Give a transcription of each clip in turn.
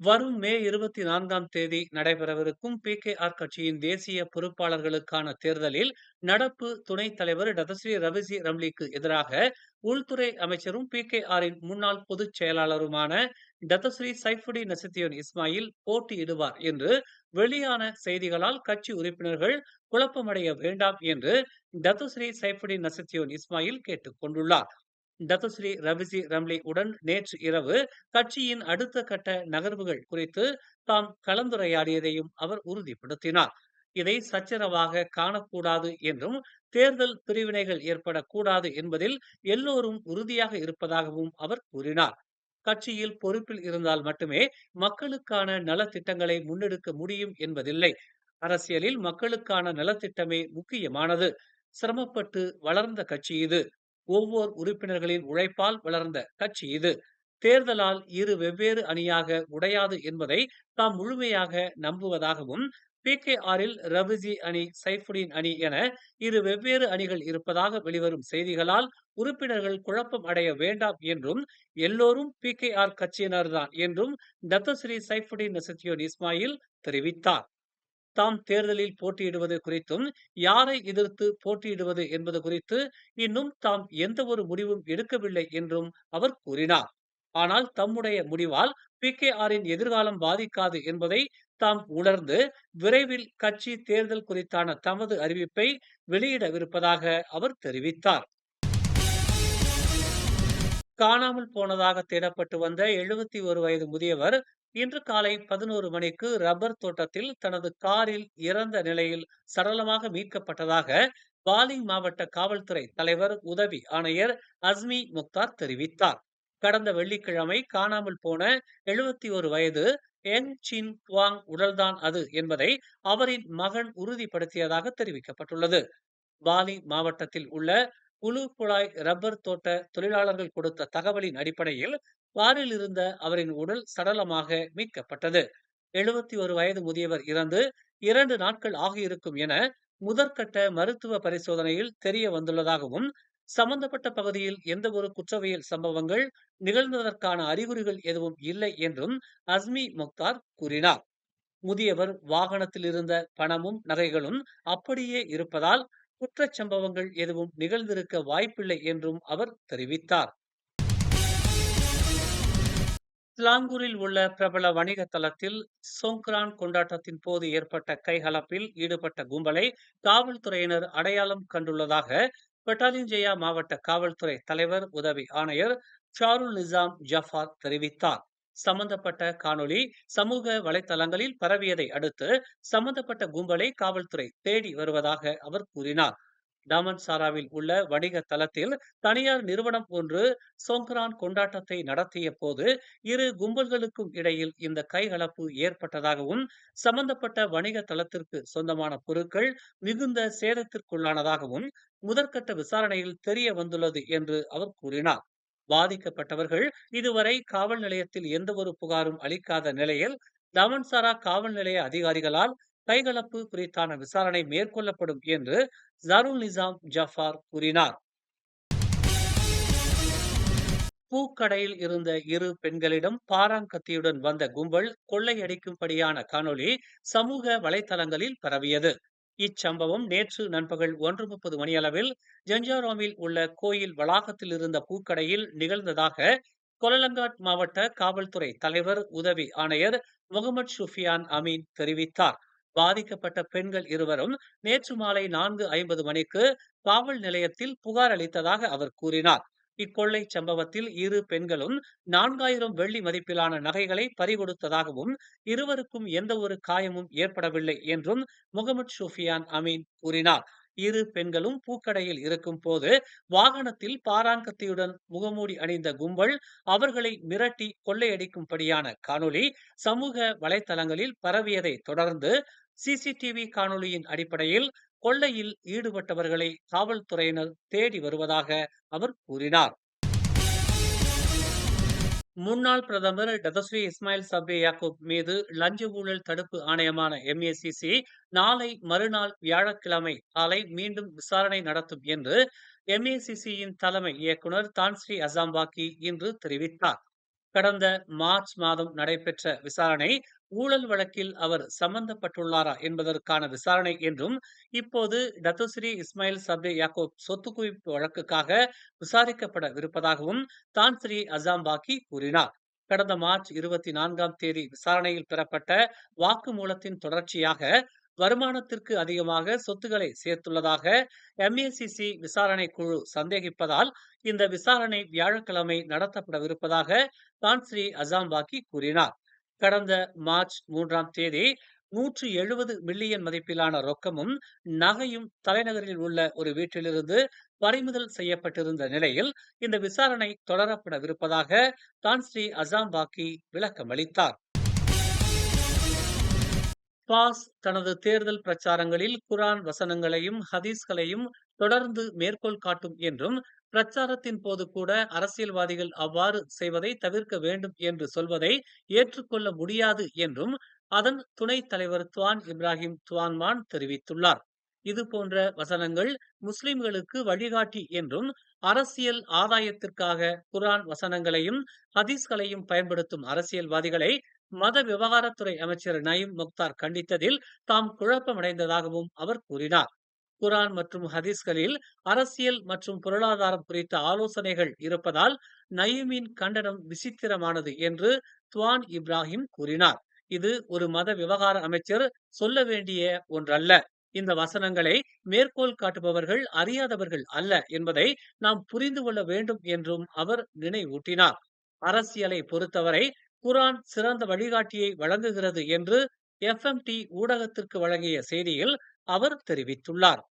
வரும் மே 24ஆம் தேதி நடைபெறவிருக்கும் பிகேஆர் கட்சியின் தேசிய பொறுப்பாளர்களுக்கான தேர்தலில் நடப்பு துணைத் தலைவர் டதஸ்ரீ ரவிசி ரம்லிக்கு எதிராக உள்துறை அமைச்சரும் பிகேஆரின் முன்னாள் பொதுச் செயலாளருமான டதஸ்ரீ சைஃபுடின் நசித்தியோன் இஸ்மாயில் போட்டியிடுவார் என்று வெளியான செய்திகளால் கட்சி உறுப்பினர்கள் குழப்பமடைய வேண்டாம் என்று டதஸ்ரீ சைஃபுடின் நசித்தியோன் இஸ்மாயில் கேட்டுக் கொண்டுள்ளார். டத்துஸ்ரீ ரவிசி ரம்லி உடன் நேற்று இரவு கட்சியின் அடுத்த கட்ட நகர்வுகள் குறித்து தாம் கலந்துரையாடியதையும் அவர் உறுதிப்படுத்தினார். இதை சச்சரவாக காணக்கூடாது என்றும் தேர்தல் பிரிவினைகள் ஏற்படக்கூடாது என்பதில் எல்லோரும் உறுதியாக இருப்பதாகவும் அவர் கூறினார். கட்சியில் பொறுப்பில் இருந்தால் மட்டுமே மக்களுக்கான நலத்திட்டங்களை முன்னெடுக்க முடியும் என்பதில்லை. அரசியலில் மக்களுக்கான நலத்திட்டமே முக்கியமானது. சிரமப்பட்டு வளர்ந்த கட்சி இது. ஒவ்வொரு உறுப்பினர்களின் உழைப்பால் வளர்ந்த கட்சி இது. தேர்தலால் இரு வெவ்வேறு அணியாக உடையாது என்பதை தாம் முழுமையாக நம்புவதாகவும், பிகேஆரில் ரவிஜி அணி, சைஃபுடின் அணி என இரு வெவ்வேறு அணிகள் இருப்பதாக வெளிவரும் செய்திகளால் உறுப்பினர்கள் குழப்பம் அடைய வேண்டாம் என்றும், எல்லோரும் பிகேஆர் கட்சியினர்தான் என்றும் டத்தஸ்ரீ சைஃபுடின் நசுத்தியோன் இஸ்மாயில் தெரிவித்தார். தாம் தேர்தலில் போட்டியிடுவது குறித்தும், யாரை எதிர்த்து போட்டியிடுவது என்பது குறித்து இன்னும் தாம் எந்த ஒரு முடிவும் எடுக்கவில்லை என்றும் அவர் கூறினார். ஆனால் தம்முடைய முடிவால் பிகேஆரின் எதிர்காலம் பாதிக்காது என்பதை தாம் உணர்ந்து விரைவில் கட்சி தேர்தல் குறித்தான தமது அறிவிப்பை வெளியிடவிருப்பதாக அவர் தெரிவித்தார். காணாமல் போனதாக தேடப்பட்டு வந்த 71 வயது முதியவர் இன்று காலை 11 மணிக்கு ரப்பர் தோட்டத்தில் தனது காரில் இறந்த நிலையில் சடலமாக மீட்கப்பட்டதாக பாலிங் மாவட்ட காவல்துறை தலைவர் உதவி ஆணையர் அஸ்மி முக்தார் தெரிவித்தார். கடந்த வெள்ளிக்கிழமை காணாமல் போன 71 வயது எங் சின் துவாங் உடல்தான் அது என்பதை அவரின் மகன் உறுதிப்படுத்தியதாக தெரிவிக்கப்பட்டுள்ளது. பாலி மாவட்டத்தில் உள்ள புலு குழாய் ரப்பர் தோட்ட தொழிலாளர்கள் கொடுத்த தகவலின் அடிப்படையில் காரில் இருந்த அவரின் உடல் சடலமாக மீட்கப்பட்டது. 71 வயது முதியவர் இறந்து 2 நாட்கள் ஆகியிருக்கும் என முதற்கட்ட மருத்துவ பரிசோதனையில் தெரிய வந்துள்ளதாகவும், சம்பந்தப்பட்ட பகுதியில் எந்த ஒரு குற்றவியல் சம்பவங்கள் நிகழ்ந்ததற்கான அறிகுறிகள் எதுவும் இல்லை என்றும் அஸ்மி முக்தார் கூறினார். முதியவர் வாகனத்தில் இருந்த பணமும் நகைகளும் அப்படியே இருப்பதால் குற்றச் சம்பவங்கள் எதுவும் நிகழ்ந்திருக்க வாய்ப்பில்லை என்றும் அவர் தெரிவித்தார். ஸ்லாங்கூரில் உள்ள பிரபல வணிக தளத்தில் சோங்க்ரான் கொண்டாட்டத்தின் போது ஏற்பட்ட கைகலப்பில் ஈடுபட்ட கும்பலை காவல்துறையினர் அடையாளம் கண்டுள்ளதாக பெட்டாலியன் மாவட்ட காவல்துறை தலைவர் உதவி ஆணையர் ஷாருல் நிசாம் ஜஃபார் தெரிவித்தார். சம்பந்தப்பட்ட காணொளி சமூக வலைதளங்களில் பரவியதை அடுத்து சம்பந்தப்பட்ட கும்பலை காவல்துறை தேடி வருவதாக அவர் கூறினார். டாமன்சாராவில் உள்ள வணிக தளத்தில் தனியார் நிறுவனம் ஒன்று சோங்க்ரான் கொண்டாட்டத்தை நடத்திய போது இரு கும்பல்களுக்கும் இடையில் இந்த கைகலப்பு ஏற்பட்டதாகவும், சம்பந்தப்பட்ட வணிக தளத்திற்கு சொந்தமான பொருட்கள் மிகுந்த சேதத்திற்குள்ளானதாகவும் முதற்கட்ட விசாரணையில் தெரிய வந்துள்ளது என்று அவர் கூறினார். பாதிக்கப்பட்டவர்கள் இதுவரை காவல் நிலையத்தில் எந்த ஒரு புகாரும் அளிக்காத நிலையில் தமன்சாரா காவல் நிலைய அதிகாரிகளால் கைகலப்பு குறித்தான விசாரணை மேற்கொள்ளப்படும் என்று ஜாருல் நிசாம் ஜஃபார் கூறினார். பூக்கடையில் இருந்த இரு பெண்களிடம் பாராங்கத்தியுடன் வந்த கும்பல் கொள்ளையடிக்கும்படியான காணொளி சமூக வலைதளங்களில் பரவியது. இச்சம்பவம் நேற்று நண்பகல் 1:30 மணியளவில் ஜஞ்சாரோமில் உள்ள கோயில் வளாகத்தில் இருந்த பூக்கடையில் நிகழ்ந்ததாக கொலலங்காட் மாவட்ட காவல்துறை தலைவர் உதவி ஆணையர் முகமது ஷுஃபியான் அமீன் தெரிவித்தார். பாதிக்கப்பட்ட பெண்கள் இருவரும் நேற்று மாலை 4:50 மணிக்கு காவல் நிலையத்தில் புகார் அளித்ததாக அவர் கூறினார். இக்கொள்ளை சம்பவத்தில் இரு பெண்களும் 4000 வெள்ளி மதிப்பிலான நகைகளை பறிகொடுத்ததாகவும், இருவருக்கும் எந்த ஒரு காயமும் ஏற்படவில்லை என்றும் முகமது ஷுஃபியான் அமீன் கூறினார். இரு பெண்களும் பூக்கடையில் இருக்கும் போது வாகனத்தில் பாராங்கத்தியுடன் முகமூடி அணிந்த கும்பல் அவர்களை மிரட்டி கொள்ளையடிக்கும்படியான காணொளி சமூக வலைதளங்களில் பரவியதை தொடர்ந்து சிசிடிவி காணொளியின் அடிப்படையில் கொள்ளையில் ஈடுபட்டவர்களை காவல்துறையினர் தேடி வருவதாக அவர் கூறினார். முன்னாள் பிரதமர் டதஸ்ரீ இஸ்மாயில் சப்ரி யாக்கூப் மீது லஞ்ச ஊழல் தடுப்பு ஆணையமான MACC நாளை மறுநாள் வியாழக்கிழமை காலை மீண்டும் விசாரணை நடத்தும் என்று MACC-யின் தலைமை இயக்குனர் தான்ஸ்ரீ அசாம்பாக்கி இன்று தெரிவித்தார். கடந்த மார்ச் மாதம் நடைபெற்ற விசாரணை ஊழல் வழக்கில் அவர் சம்பந்தப்பட்டுள்ளாரா என்பதற்கான விசாரணை என்றும், இப்போது டத்துஸ்ரீ இஸ்மாயில் சப்ரி யாக்கூப் சொத்து குவிப்பு வழக்குக்காக விசாரிக்கப்படவிருப்பதாகவும் தான் ஸ்ரீ அசாம்பாக்கி கூறினார். கடந்த மார்ச் 24ஆம் தேதி விசாரணையில் பெறப்பட்ட வாக்குமூலத்தின் தொடர்ச்சியாக வருமானத்திற்கு அதிகமாக சொத்துக்களை சேர்த்துள்ளதாக MACC விசாரணை குழு சந்தேகிப்பதால் இந்த விசாரணை வியாழக்கிழமை நடத்தப்படவிருப்பதாக தான் ஸ்ரீ அசாம்பாக்கி கூறினார். கடந்த மார்ச் 3ஆம் தேதி 170 மில்லியன் மதிப்பிலான ரொக்கமும் நகையும் தலைநகரில் உள்ள ஒரு வீட்டிலிருந்து பறிமுதல் செய்யப்பட்டிருந்த நிலையில் இந்த விசாரணை தொடரப்படவிருப்பதாக தான் ஸ்ரீ அசாம்பாக்கி விளக்கமளித்தார். பாஸ் தனது தேர்தல் பிரச்சாரங்களில் குரான் வசனங்களையும் ஹதீஸ்களையும் தொடர்ந்து மேற்கோள் காட்டும் என்றும், பிரச்சாரத்தின் போது கூட அரசியல்வாதிகள் அவ்வாறு செய்வதை தவிர்க்க வேண்டும் என்று சொல்வதை ஏற்றுக்கொள்ள முடியாது என்றும் அதன் துணைத் தலைவர் துவான் இப்ராஹிம் துவான்மான் தெரிவித்துள்ளார். இதுபோன்ற வசனங்கள் முஸ்லிம்களுக்கு வழிகாட்டி என்றும், அரசியல் ஆதாயத்திற்காக குரான் வசனங்களையும் ஹதீஸ்களையும் பயன்படுத்தும் அரசியல்வாதிகளை மத விவகாரத்துறை அமைச்சர் நயீம் முக்தார் கண்டித்ததில் தாம் குழப்பமடைந்ததாகவும் அவர் கூறினார். குரான் மற்றும் ஹதீஸ்களில் அரசியல் மற்றும் பொருளாதாரம் குறித்த ஆலோசனைகள் இருப்பதால் நயீமின் கண்டனம் விசித்திரமானது என்று துவான் இப்ராஹிம் கூறினார். இது ஒரு மத விவகார அமைச்சர் சொல்ல வேண்டிய ஒன்றல்ல. இந்த வசனங்களை மேற்கோள் காட்டுபவர்கள் அறியாதவர்கள் அல்ல என்பதை நாம் புரிந்து கொள்ள வேண்டும் என்றும் அவர் நினைவூட்டினார். அரசியலை பொறுத்தவரை குரான் சிறந்த வழிகாட்டியை வழங்குகிறது என்று FMT ஊடகத்திற்கு வழங்கிய செய்தியில் அவர் தெரிவித்துள்ளார்.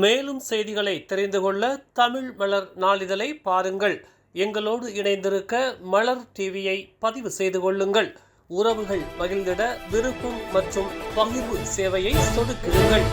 மேலும் செய்திகளை தெரிந்து கொள்ள தமிழ் மலர் நாளிதழை பாருங்கள். எங்களோடு இணைந்திருக்க மலர் டிவியை பதிவு செய்து கொள்ளுங்கள். உறவுகள் மகிழ்ந்திட விருப்பம் மற்றும் பகிர்வு சேவையை சொடுக்கிடுங்கள்.